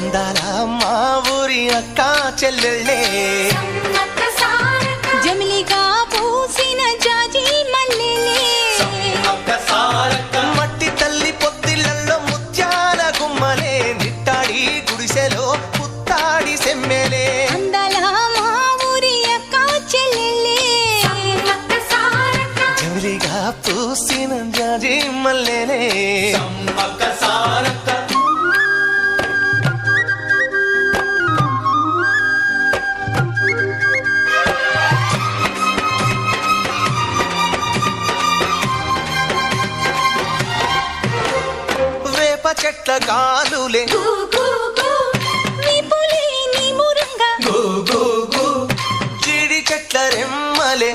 అందాల మా ఊరి అక్క చెల్లెళ్ళే జమిలిగా పూసిన జాజి మల్లెలే మట్టి తల్లి పొత్తిళ్లలో ముత్యాల గుమ్మలే నిట్టాడి గుడిసెలో పుత్తాడి సెమ్మెలే అందాల మా ఊరి అక్క చెల్లెలే జమిలిగా పూసిన జాజి మల్లెలే వేప చెట్ల గాలులే నీ మురంగా జీడి చెట్ల రెమ్మలే